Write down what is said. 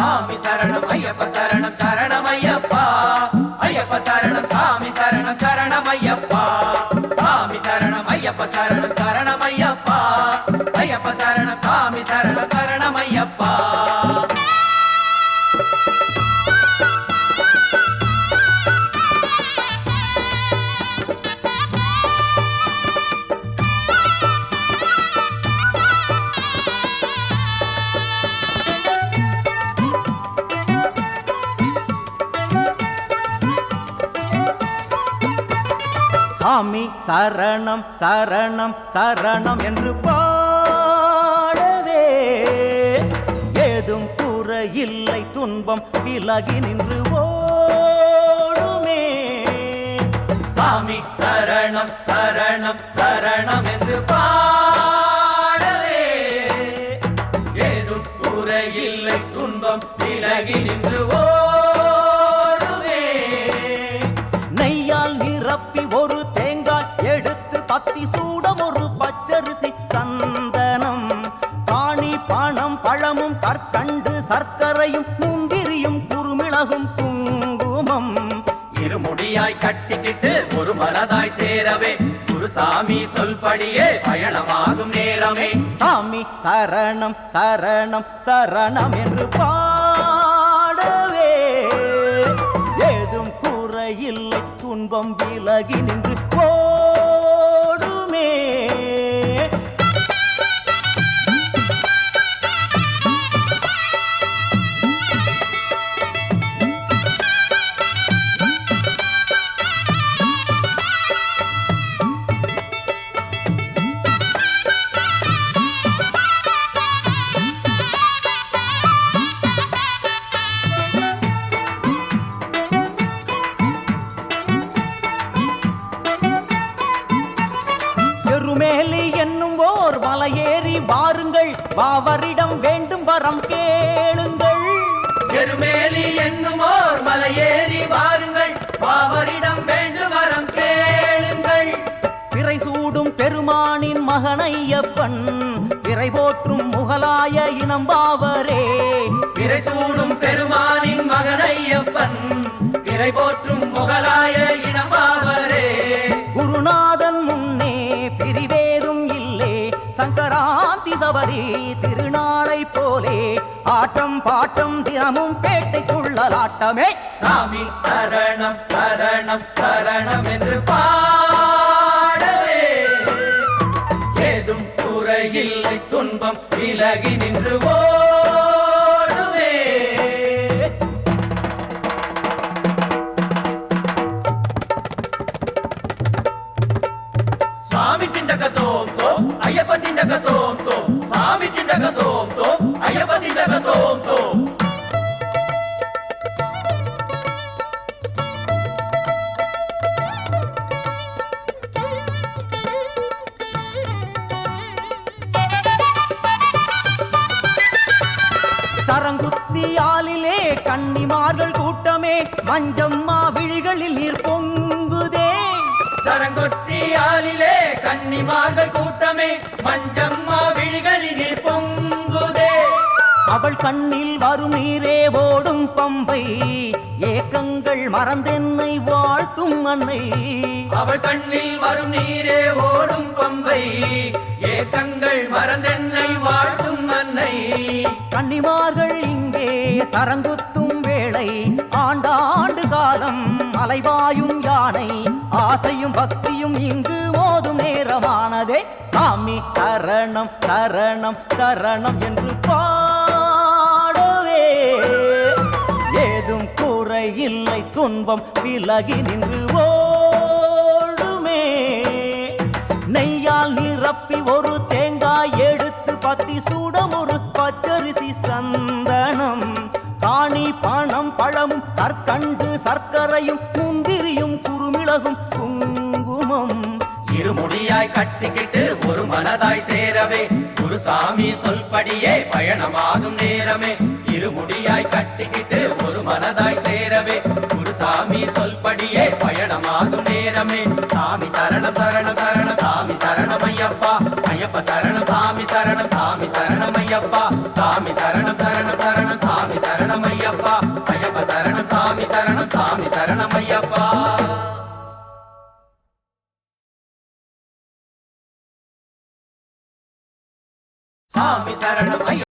சாமி சரணம் ஐயப்ப சரணம் சரணம் ஐயப்பா ஐயப்ப சரணம் சாமி சரணம் சரணம் ஐயப்பா சாமி சரணம் ஐயப்ப சரணம் சரணம் ஐயப்பா ஐயப்ப சரணம் சாமி சரணம் சரணம் ஐயப்பா சாமி சரணம் சரணம் சரணம் என்று பாடவே ஏதும் குறையில்லை துன்பம் விலகி நின்று ஓடுமே சாமி சரணம் சரணம் சரணம் என்று பாடவே ஏதும் குறையில்லை துன்பம் விலகி நின்று ஓடுவே நெய்யால் நிரப்பி ஒரு எடுத்து பத்தி சூடம் ஒரு பச்சரிசி சந்தனம் பாணி பணம் பழமும் கற்கண்டு சர்க்கரையும் முந்திரியும் குறுமிளகும் குங்குமம் இருமுடியாய் கட்டிக்கிட்டு ஒரு மனதாய் சேரவே குருசாமி சொல்படியே பயணமாகும் நேரமே சாமி சரணம் சரணம் சரணம் என்று பாடவே ஏதும் குறையில்லை துன்பம் விலகி நின்று ஓடுமே பெருமேலி என்னும் ஓர் மலையேறி வாருங்கள் பாவரிடம் வேண்டும் வரம் கேளுங்கள் பெருமேலி என்னும் ஓர் மலையேறி வாருங்கள் பாவரிடம் வேண்டும் வரம் கேளுங்கள் பிறை சூடும் பெருமானின் மகனையப்பன் பிறை போற்றும் முகலாய இனம் பாவரே பிறை சூடும் பெருமானின் மகனையப்பன் பிறை போற்றும் முகலாய இனம் பாவரே குருநாதன் முன்னே பிரிவேதும் இல்லே சங்கராந்தி சபரி திருநாளை போலே ஆட்டம் பாட்டம் தினமும் பேட்டைக்குள்ளலாட்டமே சாமி சரணம் சரணம் சரணம் என்று பாடவே ஏதும் குறையில்லை துன்பம் விலகி நின்று ஓடுவே स्वामी तिंडक तोम तोम अय्यप्पन तिंडक तोम तोम स्वामी तिंडक तोम तोम अय्यप्पन तिंडक तोम तोम சரங்குத்தியாலிலே கன்னிமார்கள் கூட்டமே மஞ்சம்மா விழிகளில் நீர் பொங்குதே சரங்கொட்டியாலிலே கன்னிமார்கள் கூட்டமே மஞ்சம்மா விழிகளில் பொங்குதே அவள் கண்ணில் வரும் நீரே ஓடும் பம்பை ஏக்கங்கள் மறந்தென்னை வாழ்த்தும் அன்னை அவள் கண்ணில் வரும் நீரே ஓடும் பம்பை ஏக்கங்கள் மறந்தென்னை வாழ்த்தும் அன்னை கன்னிமார்கள் இங்கே சரங்குத்தும் வேளை ஆண்டாண்டு காலம் அலைவாயும் யானை ஆசையும் பக்தியும் இங்கு ஓதும் நேரமானதே சாமி சரணம் சரணம் சரணம் என்று பாடவே ஏதும் குறையில்லை துன்பம் விலகி நின்று ஓடுமே நெய்யால் நிரப்பி ஒரு தேங்காய் எடுத்து பத்தி சூடம் ஒரு பச்சரிசி சந்தனம் காணி பணம் பழமும் கற்கண்டு சர்க்கரையும் முந்திரியும் குறுமிளகும் குங்குமம் இருமுடியாய் கட்டிக்கிட்டு ஒரு மனதாய் சேரவே குருசாமி சொல்படியே பயணமாகும் நேரமே இருமுடியாய் கட்டிக்கிட்டு ஒரு மனதாய் சேரவே குருசாமி சொல்படியே பயணமாகும் நேரமே சாமி சரணம் சரணம் சரணம் சாமி சரணம் ஐயப்பா ஐயப்ப சரணம் சாமி சரணம் சாமி சரணம் ஐயப்பா சாமி சரணம் சரணம் சரணம் சாமி சரணம் சரணம் ஐயப்பா ஐயப்ப சரணம் சாமி சரணம் ஐயப்பா சாமி சரணம் ஐயப்பா